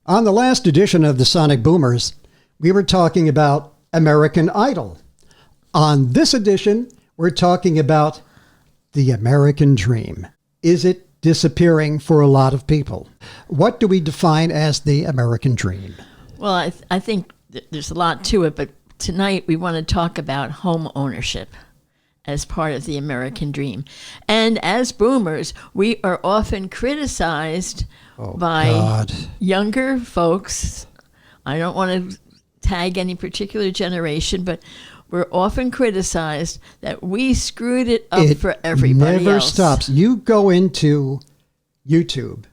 On the last edition of the Sonic Boomers, we were talking about American Idol. On this edition, we're talking about the American dream. Is it disappearing for a lot of people? What do we define as the American dream? Well, I think there's a lot to it, but tonight we want to talk about home ownership as part of the American dream. And as boomers, we are often criticized by younger folks. I don't want to tag any particular generation, but we're often criticized that we screwed it up for everybody else. It never stops. You go into YouTube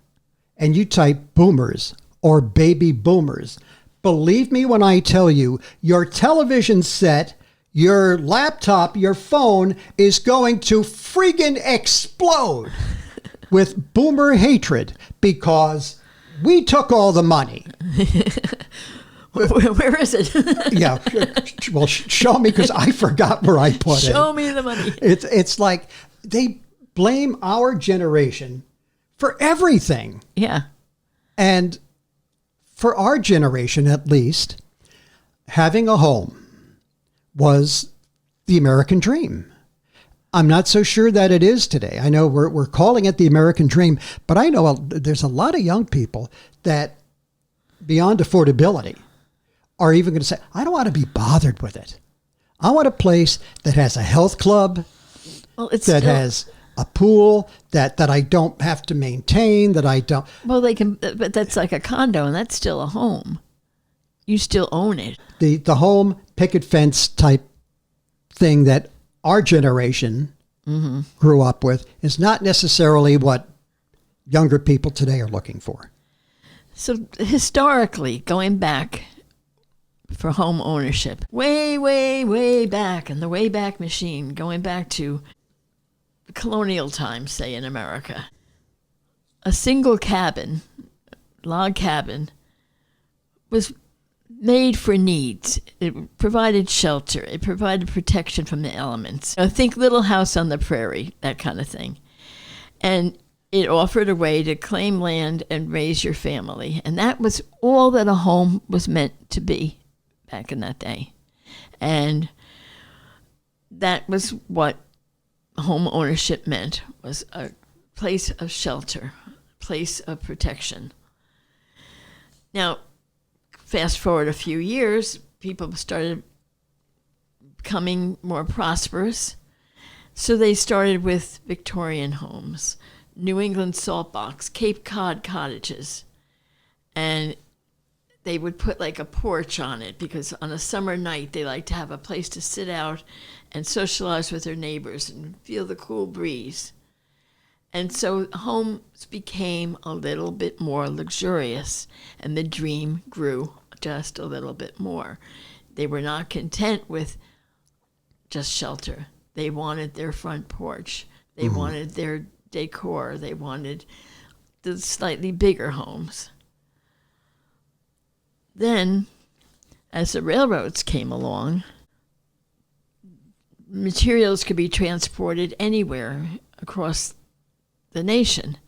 and you type boomers or baby boomers. Believe me when I tell you, your television set, your laptop, your phone is going to freaking explode with boomer hatred because we took all the money. Where is it? Yeah. Well, show me because I forgot where I put it. Show me the money. It's like they blame our generation for everything. Yeah. And for our generation, at least, having a home was the American dream. I'm not so sure that it is today. I know we're calling it the American dream, but I know there's a lot of young people that, beyond affordability, are even going to say, I don't want to be bothered with it. I want a place that has a health club, has a pool, that I don't have to maintain, that I don't... Well, they can, but that's like a condo, and that's still a home. You still own it. The home picket fence type thing that our generation grew up with is not necessarily what younger people today are looking for. So historically, going back for home ownership, way back in the Wayback Machine, going back to colonial times, say in America, a single cabin, log cabin, was made for needs. It provided shelter. It provided protection from the elements. Think Little House on the Prairie, that kind of thing. And it offered a way to claim land and raise your family. And that was all that a home was meant to be back in that day. And that was what home ownership meant, was a place of shelter, a place of protection. Now, fast forward a few years, people started becoming more prosperous. So they started with Victorian homes, New England salt box, Cape Cod cottages. And they would put like a porch on it because on a summer night, they like to have a place to sit out and socialize with their neighbors and feel the cool breeze. And so homes became a little bit more luxurious, and the dream grew just a little bit more. They were not content with just shelter. They wanted their front porch. They wanted their decor. They wanted the slightly bigger homes. Then, as the railroads came along, materials could be transported anywhere across the nation.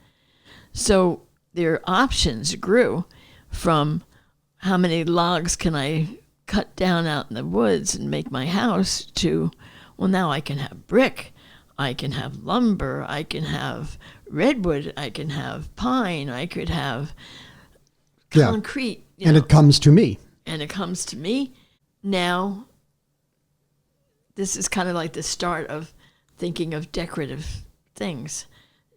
So their options grew from how many logs can I cut down out in the woods and make my house to, well, now I can have brick, I can have lumber, I can have redwood, I can have pine, I could have concrete. And it comes to me. And it comes to me. Now, this is kind of like the start of thinking of decorative things.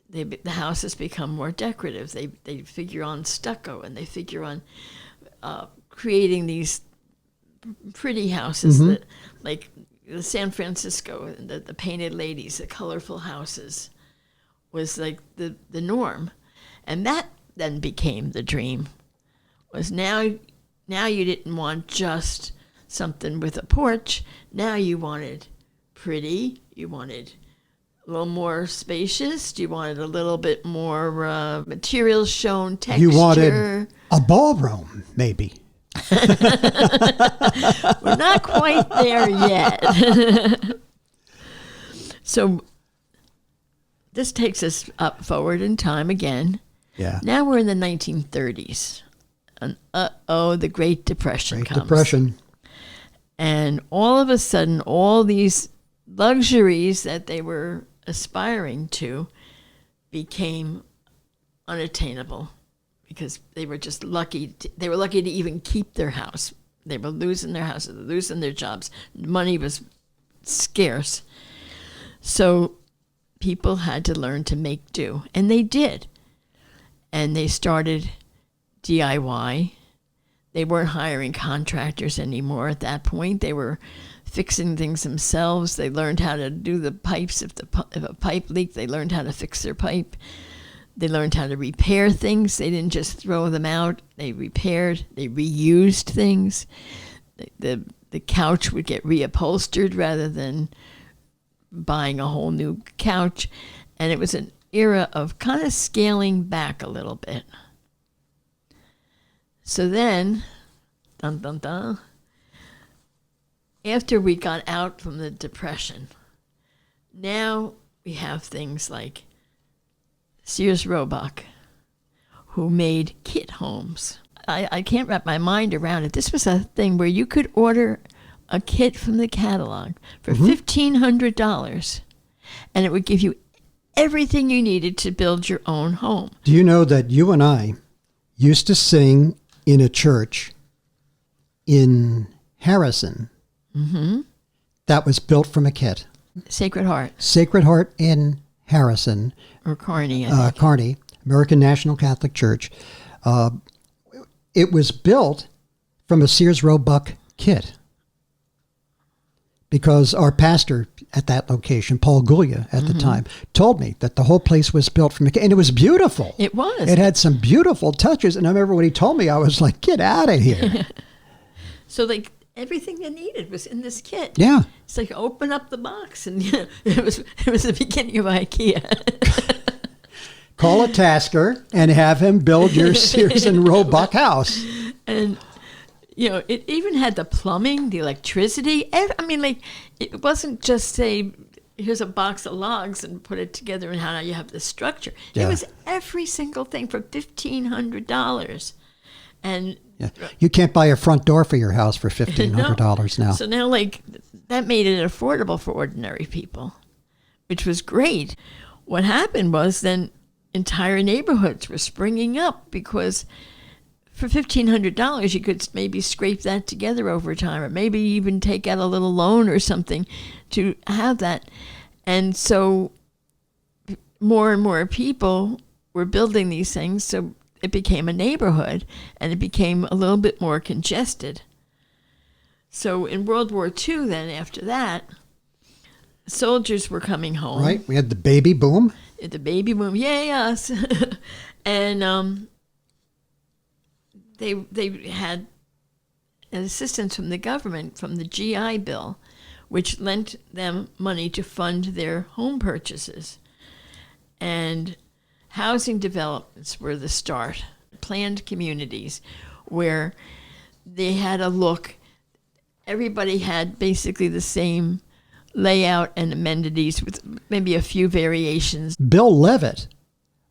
The houses become more decorative. They figure on stucco, and they figure on creating these pretty houses that, like the San Francisco, the painted ladies, the colorful houses, was like the norm. And that then became the dream. Was now you didn't want just something with a porch. Now you wanted pretty. You wanted a little more spacious. You wanted a little bit more materials shown, texture. You wanted a ballroom, maybe. We're not quite there yet. So this takes us up forward in time again. Yeah. Now we're in the 1930s. And the Great Depression Great comes. Depression. And all of a sudden, all these luxuries that they were aspiring to became unattainable because they were just lucky. They were lucky to even keep their house. They were losing their houses, losing their jobs. Money was scarce. So people had to learn to make do, and they did. And they started DIY. They weren't hiring contractors anymore at that point. They were fixing things themselves. They learned how to do the pipes. If a pipe leaked, they learned how to fix their pipe. They learned how to repair things. They didn't just throw them out. They repaired. They reused things. The couch would get reupholstered rather than buying a whole new couch. And it was an era of kind of scaling back a little bit. So then, dun, dun, dun, after we got out from the Depression, now we have things like Sears Roebuck, who made kit homes. I can't wrap my mind around it. This was a thing where you could order a kit from the catalog for $1,500, and it would give you everything you needed to build your own home. Do you know that you and I used to sing in a church in Harrison that was built from a kit? Sacred Heart. Sacred Heart in Harrison. Or Kearney, I think. Kearney, American National Catholic Church. It was built from a Sears Roebuck kit because our pastor at that location, Paul Guglia at the time, told me that the whole place was built from a kit. And it was beautiful. It was. It had some beautiful touches. And I remember when he told me, I was like, get out of here. So like everything they needed was in this kit. Yeah. It's like open up the box, and it was the beginning of IKEA. Call a tasker and have him build your Sears and Roebuck house. And it even had the plumbing, the electricity. I mean, like, it wasn't just say, here's a box of logs and put it together, and now you have the structure. Yeah. It was every single thing for $1,500, and Yeah. You can't buy a front door for your house for $1,500 now. So now, like, that made it affordable for ordinary people, which was great. What happened was then entire neighborhoods were springing up because for $1,500 you could maybe scrape that together over time, or maybe even take out a little loan or something to have that. And so more and more people were building these things, so it became a neighborhood, and it became a little bit more congested. So in World War II then, after that, soldiers were coming home. Right? We had the baby boom. The baby boom, yay us. And they had an assistance from the government, from the GI Bill, which lent them money to fund their home purchases. And housing developments were the start. Planned communities where they had a look. Everybody had basically the same layout and amenities with maybe a few variations. Bill Levitt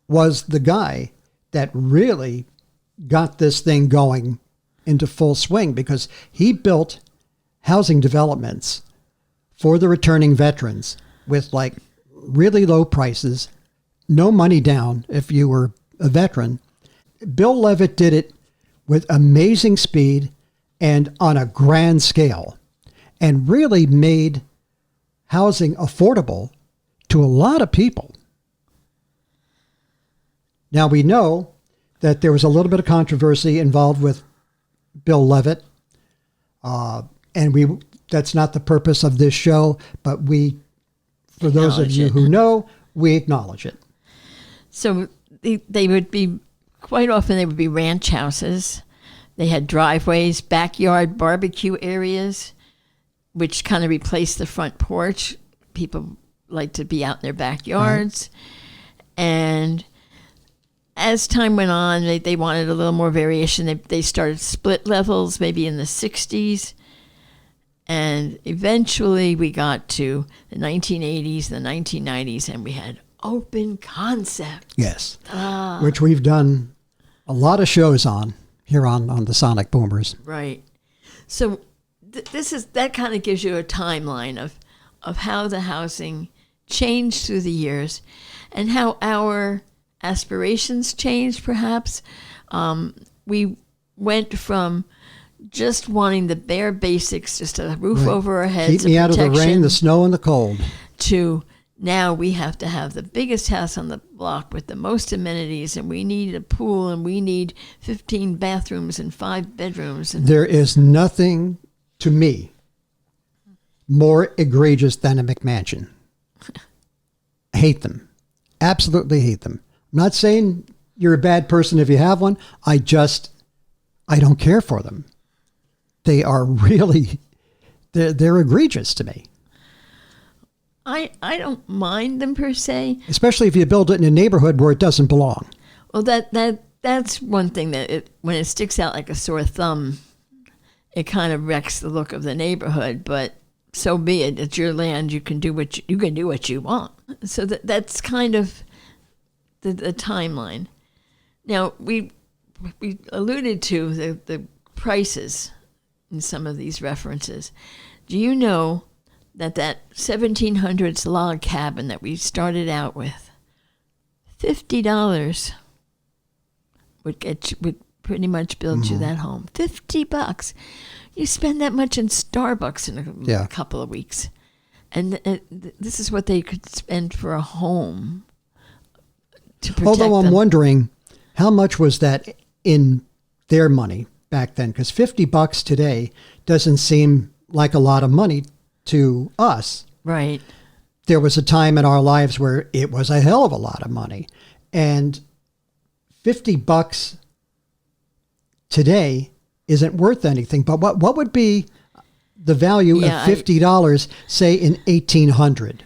was the guy that really got this thing going into full swing because he built housing developments for the returning veterans with like really low prices, no money down if you were a veteran. Bill Levitt did it with amazing speed and on a grand scale, and really made housing affordable to a lot of people. Now we know that there was a little bit of controversy involved with Bill Levitt, and that's not the purpose of this show, but for those of you who know, we acknowledge it. So they would be, quite often they would be ranch houses. They had driveways, backyard barbecue areas, which kind of replaced the front porch. People like to be out in their backyards. Right. And as time went on, they wanted a little more variation. They started split levels maybe in the 60s. And eventually we got to the 1980s, the 1990s, and we had open concept. Yes, which we've done a lot of shows on. here on the Sonic Boomers. Right. So that kind of gives you a timeline of how the housing changed through the years and how our aspirations changed, perhaps. We went from just wanting the bare basics, just a roof over our heads, keep me out of the rain, the snow, and the cold, to now we have to have the biggest house on the block with the most amenities, and we need a pool, and we need 15 bathrooms and 5 bedrooms. And there is nothing, to me, more egregious than a McMansion. I hate them. Absolutely hate them. I'm not saying you're a bad person if you have one. I don't care for them. They are really, they're egregious to me. I don't mind them per se. Especially if you build it in a neighborhood where it doesn't belong. Well, that's one thing that when it sticks out like a sore thumb, it kind of wrecks the look of the neighborhood. But so be it. It's your land. You can do what you want. So that's kind of the timeline. Now we alluded to the prices in some of these references. Do you know that 1700s log cabin that we started out with, $50 would pretty much build you that home. $50. You spend that much in Starbucks in a couple of weeks. And this is what they could spend for a home to protect Although I'm them. wondering, how much was that in their money back then? Because $50 today doesn't seem like a lot of money to us. Right. There was a time in our lives where it was a hell of a lot of money. And $50 today isn't worth anything. But what would be the value of $50, say, in 1800?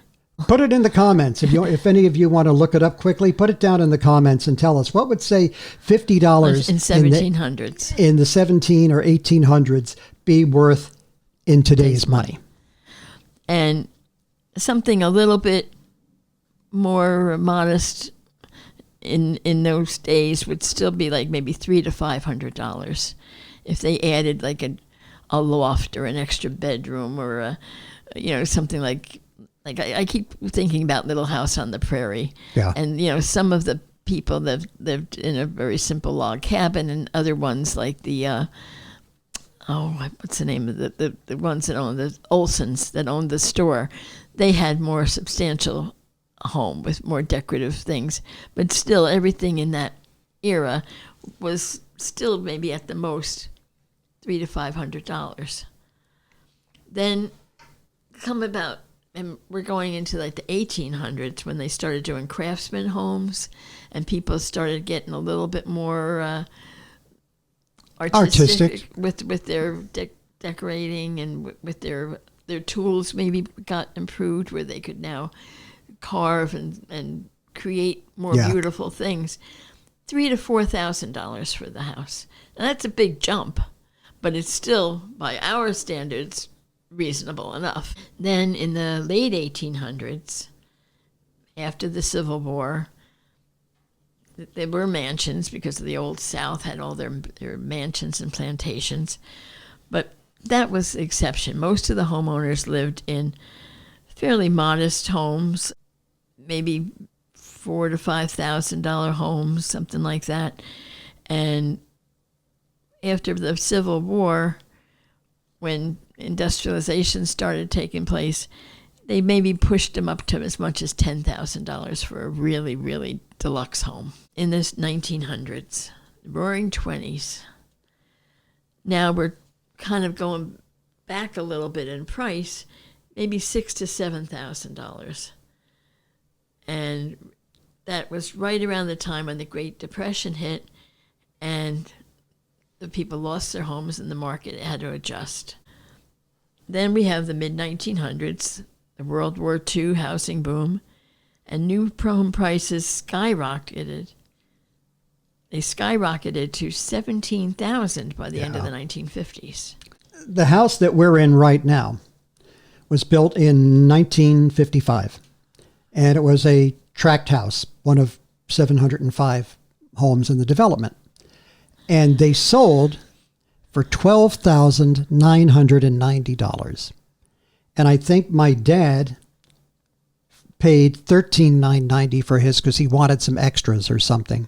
Put it in the comments. If any of you want to look it up quickly, put it down in the comments and tell us what would say $50 in 1700s. In the 17 or 1800s be worth in today's money. And something a little bit more modest in those days would still be like maybe $300 to $500 if they added like a loft or an extra bedroom or something like I keep thinking about Little House on the Prairie. Yeah. And some of the people that lived in a very simple log cabin, and other ones like the what's the name of the ones that own the Olsons that owned the store, they had more substantial home with more decorative things, but still everything in that era was still maybe at the most $300 to $500. Then come about, and we're going into like the 1800s when they started doing craftsman homes, and people started getting a little bit more artistic with their decorating, and with their tools maybe got improved where they could now carve and create more beautiful things. $3,000 to $4,000 for the house. Now that's a big jump, but it's still, by our standards, reasonable enough. Then in the late 1800s, after the Civil War, there were mansions because the Old South had all their mansions and plantations, but that was the exception. Most of the homeowners lived in fairly modest homes, maybe $4,000 to $5,000 homes, something like that. And after the Civil War, when industrialization started taking place, they maybe pushed them up to as much as $10,000 for a really, really deluxe home. In the 1900s, roaring 20s, now we're kind of going back a little bit in price, maybe $6,000 to $7,000. And that was right around the time when the Great Depression hit, and the people lost their homes and the market had to adjust. Then we have the mid-1900s, the World War II housing boom, and new home prices skyrocketed. They skyrocketed to $17,000 by the end of the 1950s. The house that we're in right now was built in 1955, and it was a tract house, one of 705 homes in the development. And they sold for $12,990. And I think my dad paid $13,990 for his because he wanted some extras or something.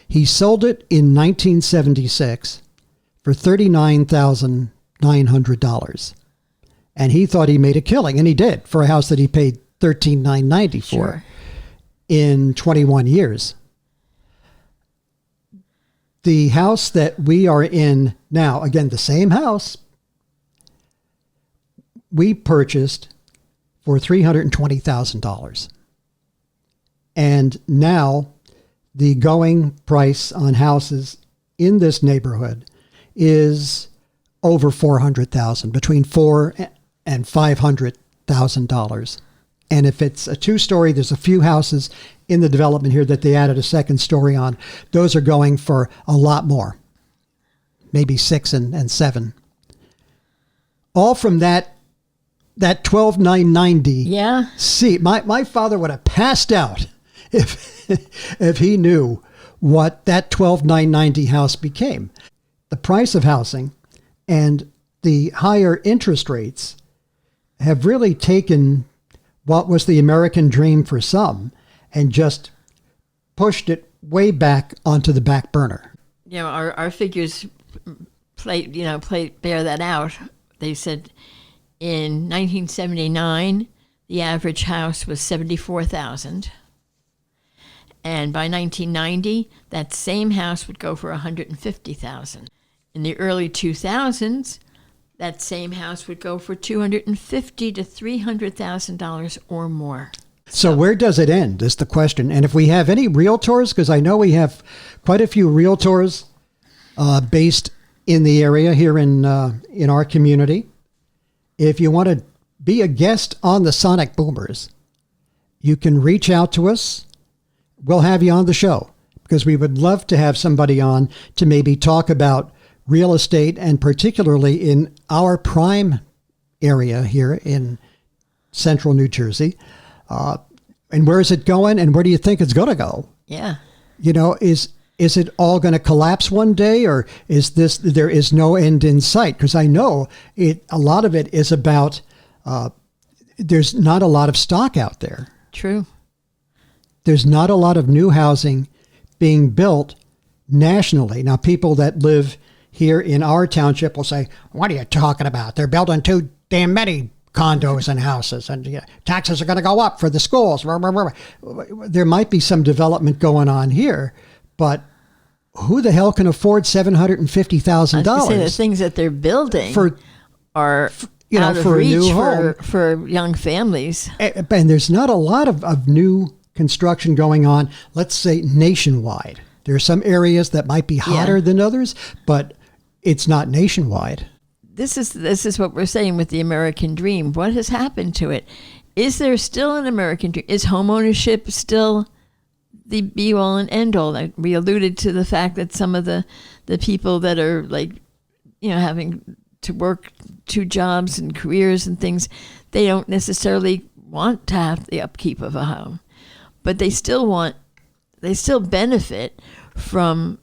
He sold it in 1976 for $39,900. And he thought he made a killing, and he did, for a house that he paid $13,990 for in 21 years. The house that we are in now, again, the same house, we purchased for $320,000. And now the going price on houses in this neighborhood is over $400,000, between $400,000 and $500,000. And if it's a two-story, there's a few houses in the development here that they added a second story on. Those are going for a lot more, maybe 6 and 7. All from that $12,990. Yeah. See, my father would have passed out if he knew what that $12,990 house became. The price of housing and the higher interest rates have really taken what was the American dream for some and just pushed it way back onto the back burner. You know, our figures bear that out. They said in 1979, the average house was $74,000. And by 1990, that same house would go for $150,000. In the early 2000s, that same house would go for $250,000 to $300,000 or more. So where does it end is the question. And if we have any realtors, because I know we have quite a few realtors based in the area here in our community. If you want to be a guest on the Sonic Boomers, you can reach out to us. We'll have you on the show because we would love to have somebody on to maybe talk about real estate, and particularly in our prime area here in central New Jersey. And where is it going, and where do you think it's going to go? Yeah. You know, is it all going to collapse one day, or there is no end in sight? Because I know a lot of it is about there's not a lot of stock out there. True. There's not a lot of new housing being built nationally. Now, people that live here in our township will say, what are you talking about? They're building too damn many condos and houses, and taxes are going to go up for the schools. There might be some development going on here, but who the hell can afford $750,000? I was say the things that they're building are out of for reach a new home for young families. And there's not a lot of new construction going on, let's say nationwide. There are some areas that might be hotter than others, but it's not nationwide. This is what we're saying with the American dream. What has happened to it? Is there still an American dream? Is homeownership still the be-all and end-all? Like we alluded to the fact that some of the people that are having to work 2 jobs and careers and things, they don't necessarily want to have the upkeep of a home, but they still benefit from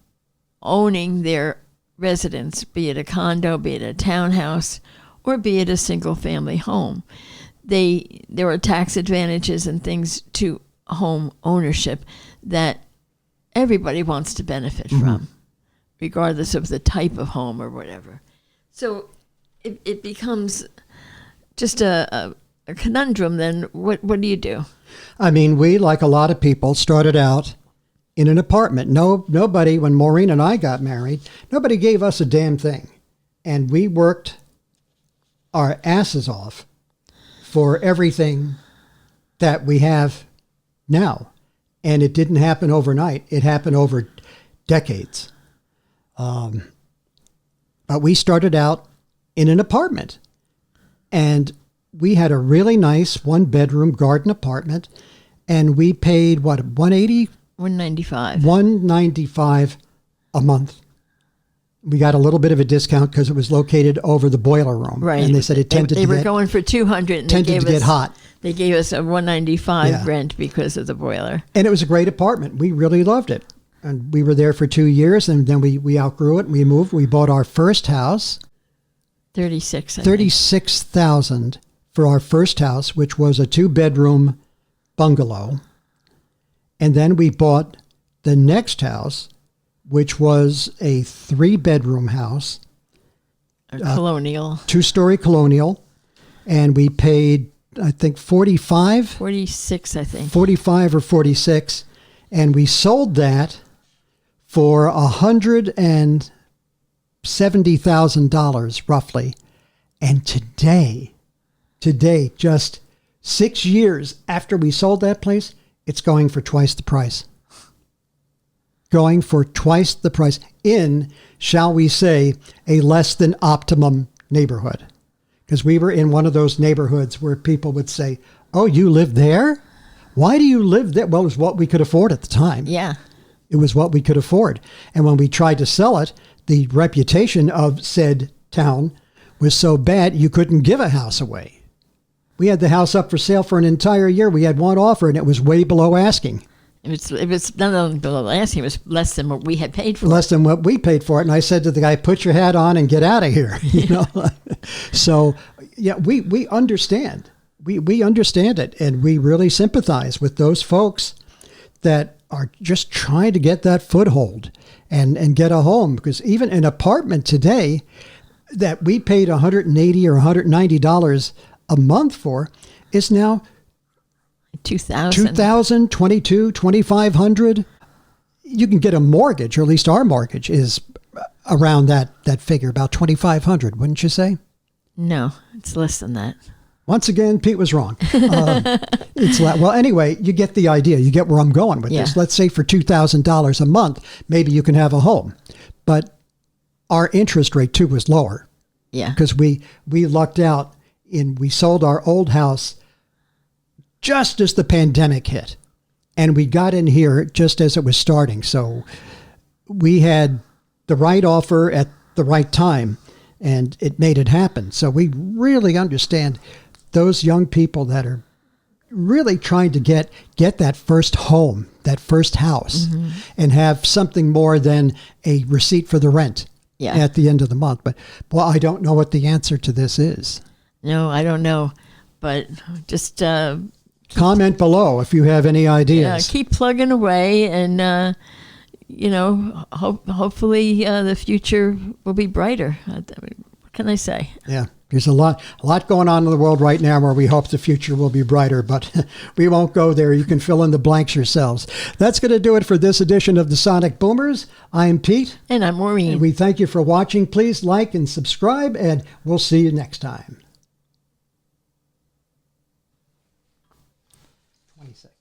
owning their residence, be it a condo, be it a townhouse, or be it a single-family home. There are tax advantages and things to home ownership that everybody wants to benefit from, regardless of the type of home or whatever. So it becomes just a conundrum. Then what do you do? I mean, we, like a lot of people, started out in an apartment. Nobody, when Maureen and I got married, nobody gave us a damn thing. And we worked our asses off for everything that we have now. And it didn't happen overnight. It happened over decades. But we started out in an apartment. And we had a really nice 1-bedroom garden apartment. And we paid, $180? $195 a month. We got a little bit of a discount because it was located over the boiler room. Right. And they said it tended they were going for $200 and tended to get hot. They gave us a $195 rent because of the boiler. And it was a great apartment. We really loved it. And we were there for 2 years, and then we outgrew it, and we moved. We bought our first house. 36. 36,000 for our first house, which was a 2-bedroom bungalow. And then we bought the next house, which was a 3-bedroom house. A colonial. 2-story colonial. And we paid, I think, 46, I think. 45 or 46. And we sold that for $170,000 roughly. And today, just 6 years after we sold that place, it's going for twice the price. Going for twice the price in, shall we say, a less than optimum neighborhood. Because we were in one of those neighborhoods where people would say, oh, you live there? Why do you live there? Well, it was what we could afford at the time. Yeah. It was what we could afford. And when we tried to sell it, the reputation of said town was so bad you couldn't give a house away. We had the house up for sale for an entire year. We had one offer, and it was way below asking. It was not only below asking, it was less than what we had paid for. Less than what we paid for it. And I said to the guy, put your hat on and get out of here. You know. So, yeah, we understand. We understand it, and we really sympathize with those folks that are just trying to get that foothold and get a home. Because even an apartment today that we paid $180 or $190 a month for is now $2,000, $22,000, $2,500. You can get a mortgage, or at least our mortgage is around that figure, about $2,500, wouldn't you say? No, it's less than that. Once again, Pete was wrong. Well, anyway, you get the idea. You get where I'm going with this. Let's say for $2,000 a month, maybe you can have a home. But our interest rate, too, was lower. Yeah. Because we lucked out we sold our old house just as the pandemic hit. And we got in here just as it was starting. So we had the right offer at the right time, and it made it happen. So we really understand those young people that are really trying to get that first home, that first house, and have something more than a receipt for the rent at the end of the month. But, well, I don't know what the answer to this is. No, I don't know. But just comment below if you have any ideas. Keep plugging away, and hopefully the future will be brighter. What can I say? Yeah, there's a lot going on in the world right now where we hope the future will be brighter, but we won't go there. You can fill in the blanks yourselves. That's going to do it for this edition of the Sonic Boomers. I'm Pete. And I'm Maureen. And we thank you for watching. Please like and subscribe, and we'll see you next time. 26.